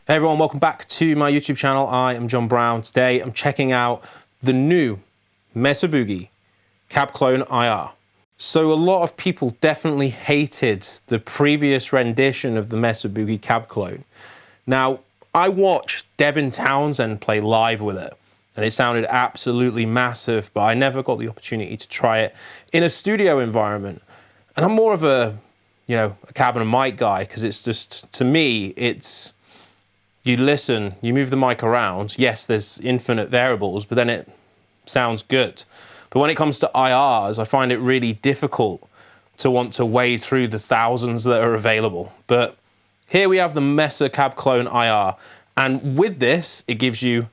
Hey everyone, welcome back to my YouTube channel. I am John Browne. Today I'm checking out the new Mesa Cab Clone IR. So a lot of people definitely hated the previous rendition of the Mesa Cab Clone. Now, I watched Devin Townsend play live with it, and it sounded absolutely massive, but I never got the opportunity to try it in a studio environment. And I'm more of a, a cab and a mic guy, because it's just, to me, it's, you listen, you move the mic around, yes, there's infinite variables, but then it sounds good. But when it comes to IRs, I find it really difficult to want to wade through the thousands that are available. But here we have the Mesa Cab Clone IR. And with this, it gives you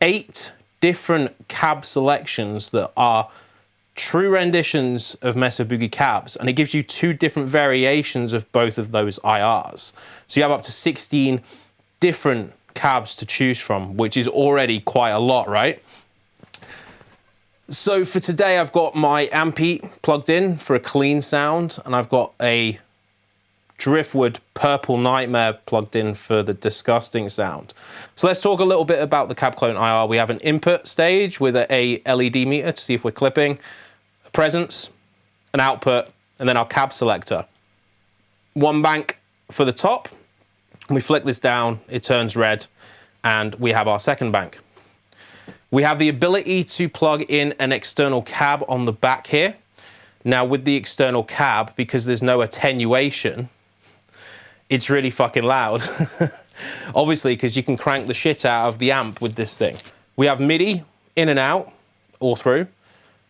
8 different cab selections that are true renditions of Mesa Boogie cabs. And it gives you 2 different variations of both of those IRs. So you have up to 16 different cabs to choose from, which is already quite a lot, right? So for today, I've got my Ampy plugged in for a clean sound, and I've got a Driftwood Purple Nightmare plugged in for the disgusting sound. So let's talk a little bit about the Cab Clone IR. We have an input stage with a LED meter to see if we're clipping, a presence, an output, and then our cab selector. 1 bank for the top. We flick this down, it turns red, and we have our 2nd bank. We have the ability to plug in an external cab on the back here. Now with the external cab, because there's no attenuation, it's really fucking loud. Obviously, because you can crank the shit out of the amp with this thing. We have MIDI in and out, all through.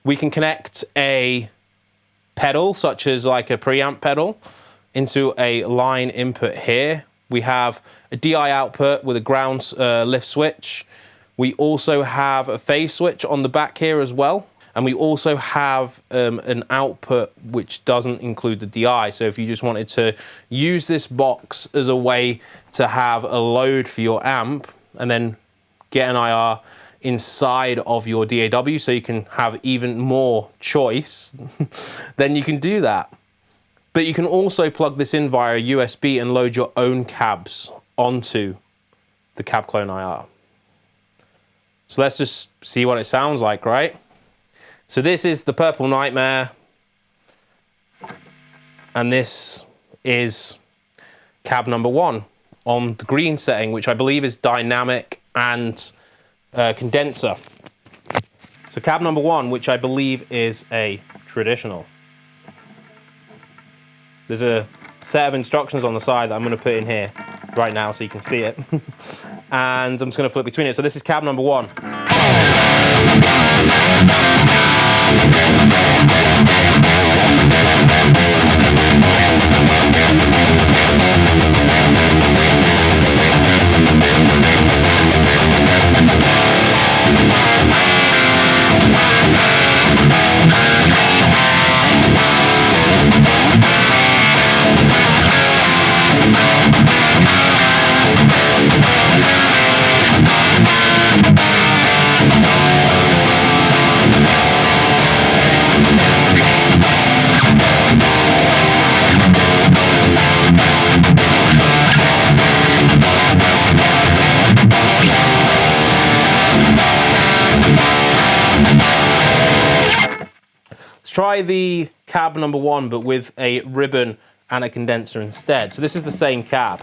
We can connect a pedal, such as like a preamp pedal, into a line input here. We have a DI output with a ground lift switch. We also have a phase switch on the back here as well. And we also have an output which doesn't include the DI. So if you just wanted to use this box as a way to have a load for your amp and then get an IR inside of your DAW so you can have even more choice, then you can do that. But you can also plug this in via USB and load your own cabs onto the Cab Clone IR. So let's just see what it sounds like, right? So this is the Purple Nightmare, and this is cab number 1 on the green setting, which I believe is dynamic and condenser. So cab number 1, which I believe is a traditional. There's a set of instructions on the side that I'm going to put in here right now so you can see it. And I'm just going to flip between it. So this is cab number 1. Let's try the cab number 1, but with a ribbon and a condenser instead. So this is the same cab.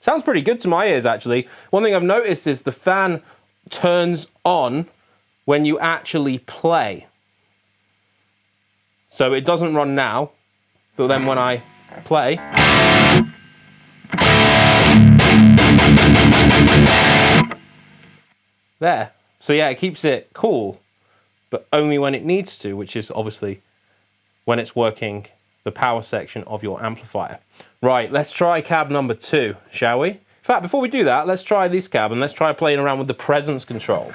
Sounds pretty good to my ears, actually. One thing I've noticed is the fan turns on when you actually play. So it doesn't run now, but then when I play, there. So yeah, it keeps it cool, but only when it needs to, which is obviously when it's working the power section of your amplifier. Right, let's try cab number 2, shall we? In fact, before we do that, let's try this cab and let's try playing around with the presence control.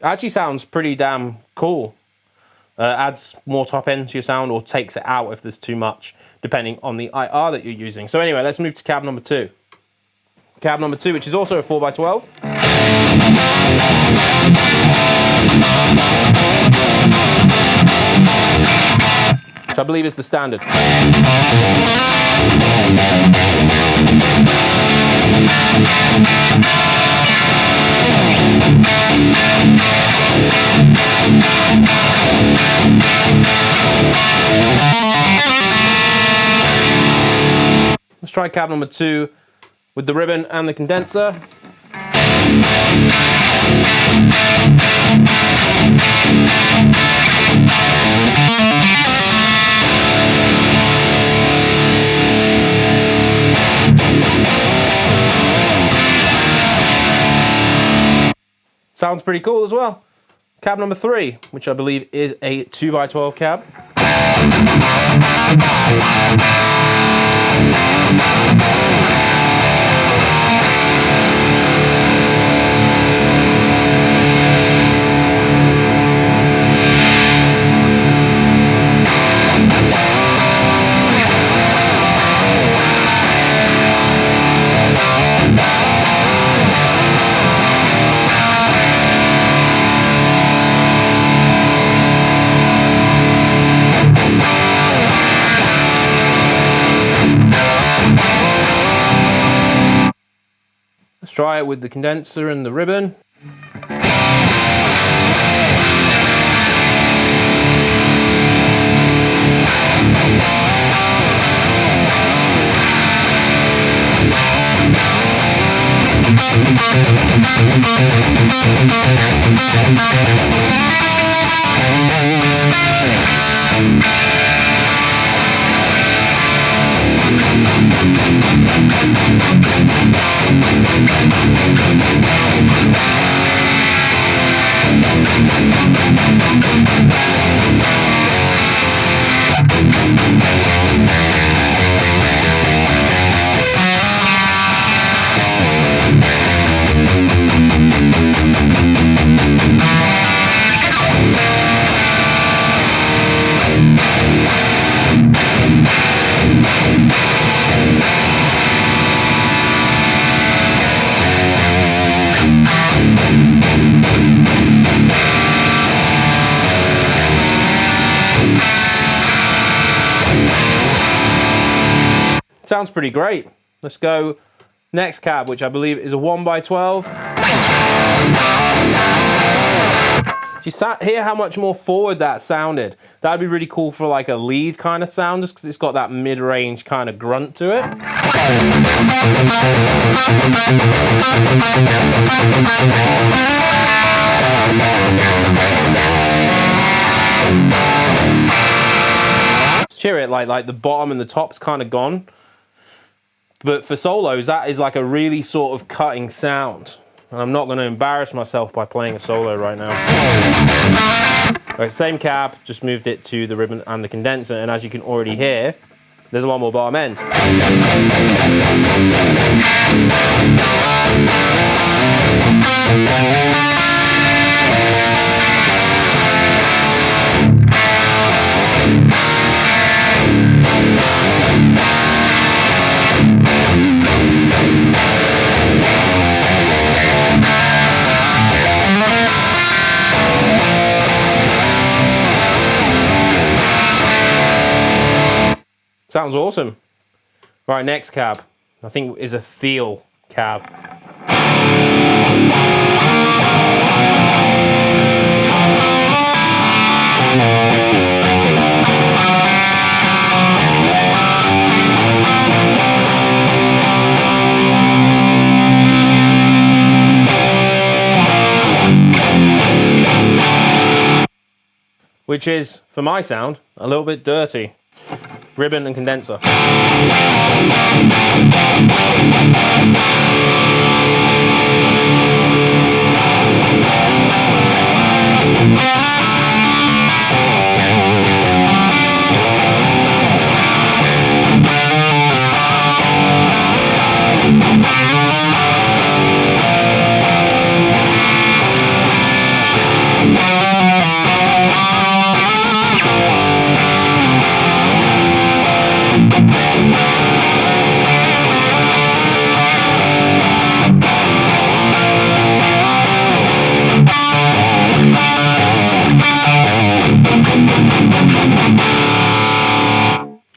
Actually sounds pretty damn cool. Adds more top end to your sound or takes it out if there's too much, depending on the IR that you're using. So anyway, let's move to cab number 2. Cab number 2, which is also a 4x12. Which I believe is the standard. Let's try cab number 2 with the ribbon and the condenser. Sounds pretty cool as well. Cab number 3, which I believe is a 2x12 cab. Let's try it with the condenser and the ribbon. Sounds pretty great. Let's go next cab, which I believe is a 1x12. Do you hear how much more forward that sounded? That'd be really cool for like a lead kind of sound, just because it's got that mid-range kind of grunt to it. Cheer it, like the bottom and the top's kind of gone. But for solos, that is like a really sort of cutting sound. And I'm not going to embarrass myself by playing a solo right now. Right, same cab, just moved it to the ribbon and the condenser, and as you can already hear, there's a lot more bottom end. Sounds awesome. Right, next cab, I think is a Thiel cab. Which is, for my sound, a little bit dirty. ribbon and condenser.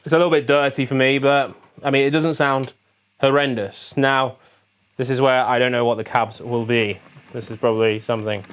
It's a little bit dirty for me, but I mean, it doesn't sound horrendous. Now, this is where I don't know what the cabs will be. This is probably something.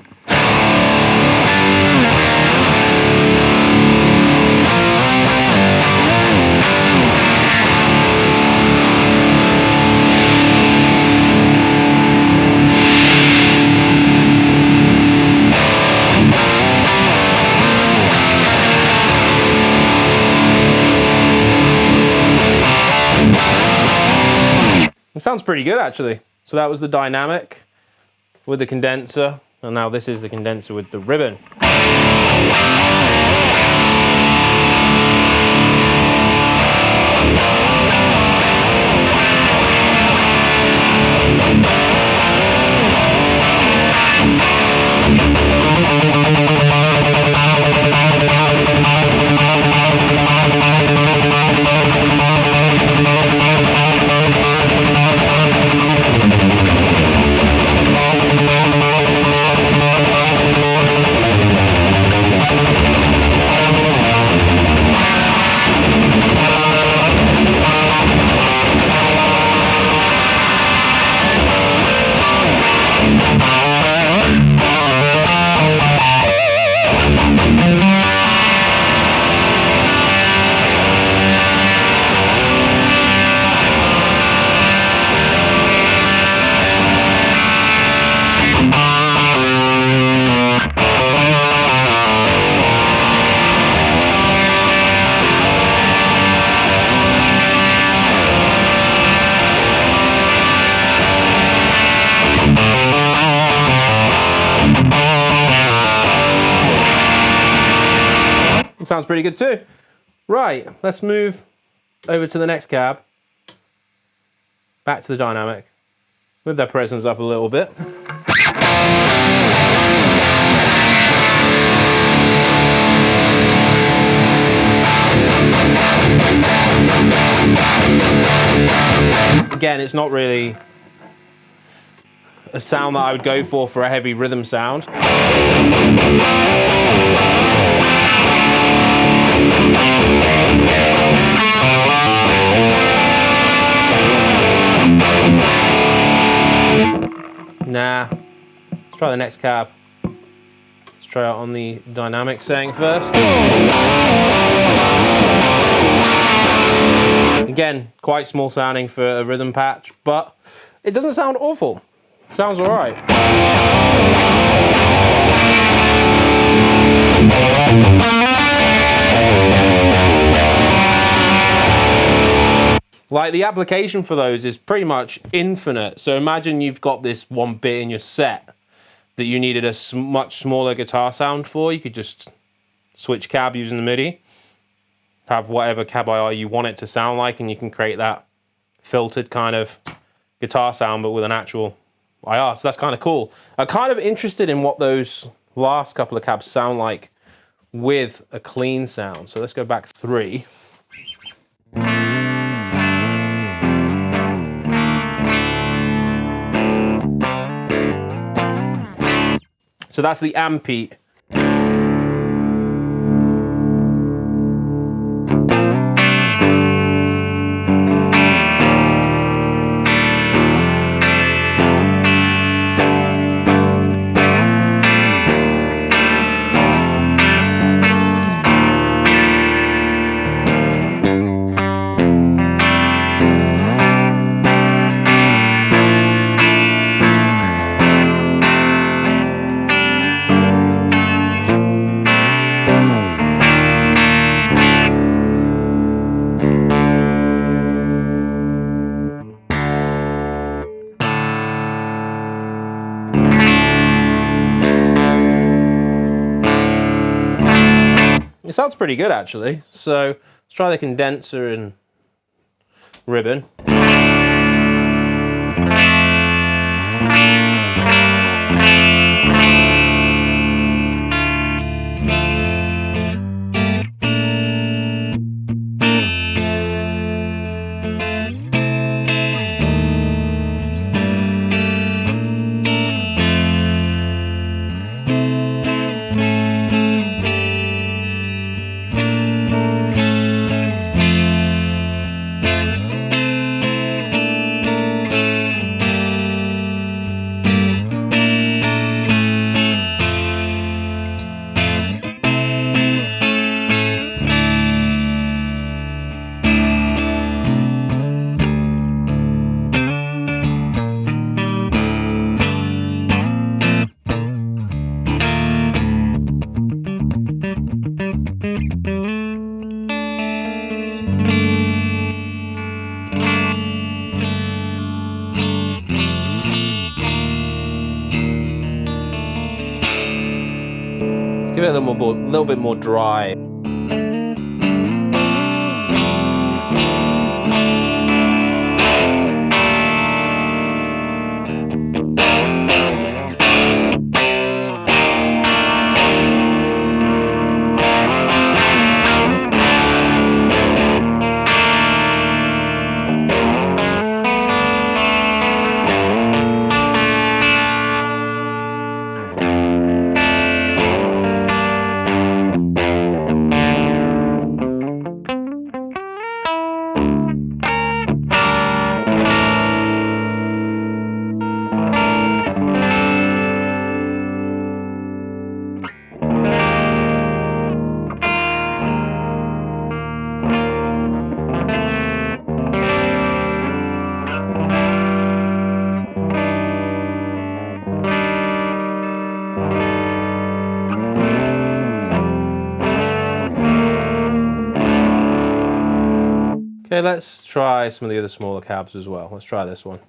It sounds pretty good, actually. So that was the dynamic with the condenser, and now this is the condenser with the ribbon. Sounds pretty good too. Right, let's move over to the next cab. Back to the dynamic. Move their presence up a little bit. Again, it's not really a sound that I would go for a heavy rhythm sound. Nah, let's try the next cab. Let's try out on the dynamic setting first. Again, quite small sounding for a rhythm patch, but it doesn't sound awful. It sounds all right. Like, the application for those is pretty much infinite. So imagine you've got this one bit in your set that you needed a much smaller guitar sound for. You could just switch cab using the MIDI, have whatever cab IR you want it to sound like, and you can create that filtered kind of guitar sound, but with an actual IR. So that's kind of cool. I'm kind of interested in what those last couple of cabs sound like with a clean sound. So let's go back 3. So that's the Ampete. It sounds pretty good actually. So let's try the condenser and ribbon. Give it a little bit more dry. Okay, let's try some of the other smaller cabs as well. Let's try this one.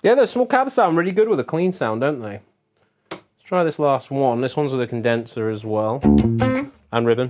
Yeah, those small cabs sound really good with a clean sound, don't they? Let's try this last one. This one's with a condenser as well, and ribbon.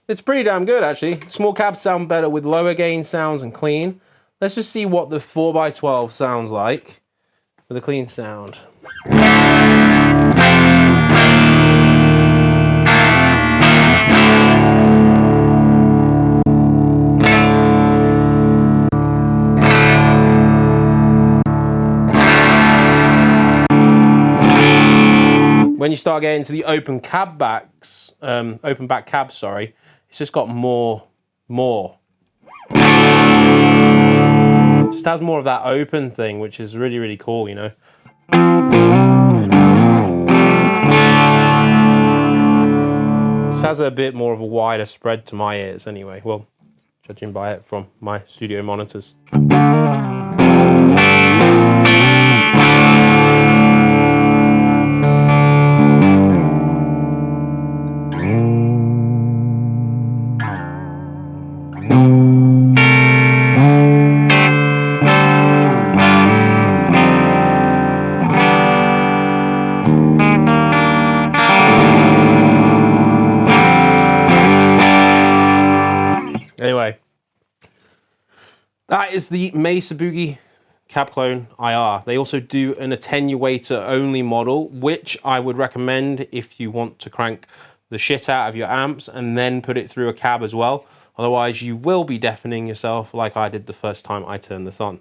It's pretty damn good, actually. Small cabs sound better with lower gain sounds and clean. Let's just see what the 4x12 sounds like with a clean sound. When you start getting to the open cab backs, open back cabs, sorry, it's just got more. Just has more of that open thing, which is really, really cool, you know. This has a bit more of a wider spread to my ears anyway, well, judging by it from my studio monitors. Anyway, that is the Mesa Boogie Cab Clone IR. They also do an attenuator only model, which I would recommend if you want to crank the shit out of your amps and then put it through a cab as well. Otherwise, you will be deafening yourself like I did the first time I turned this on.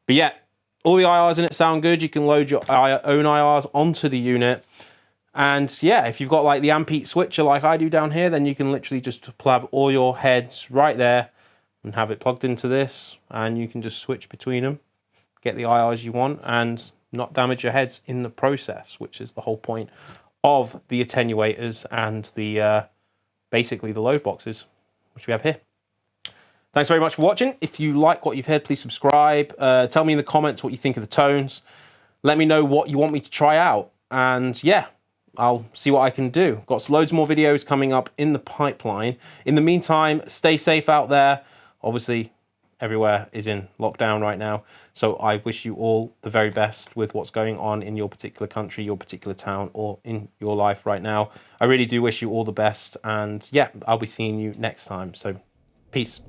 But yeah, all the IRs in it sound good. You can load your own IRs onto the unit. And yeah, if you've got like the Ampeat switcher like I do down here, then you can literally just plug all your heads right there and have it plugged into this, and you can just switch between them, get the IRs you want, and not damage your heads in the process, which is the whole point of the attenuators and the basically the load boxes, which we have here. Thanks very much for watching. If you like what you've heard, please subscribe. Tell me in the comments what you think of the tones. Let me know what you want me to try out. And yeah, I'll see what I can do. Got loads more videos coming up in the pipeline. In the meantime, stay safe out there. Obviously, everywhere is in lockdown right now. So I wish you all the very best with what's going on in your particular country, your particular town, or in your life right now. I really do wish you all the best. And yeah, I'll be seeing you next time. So peace.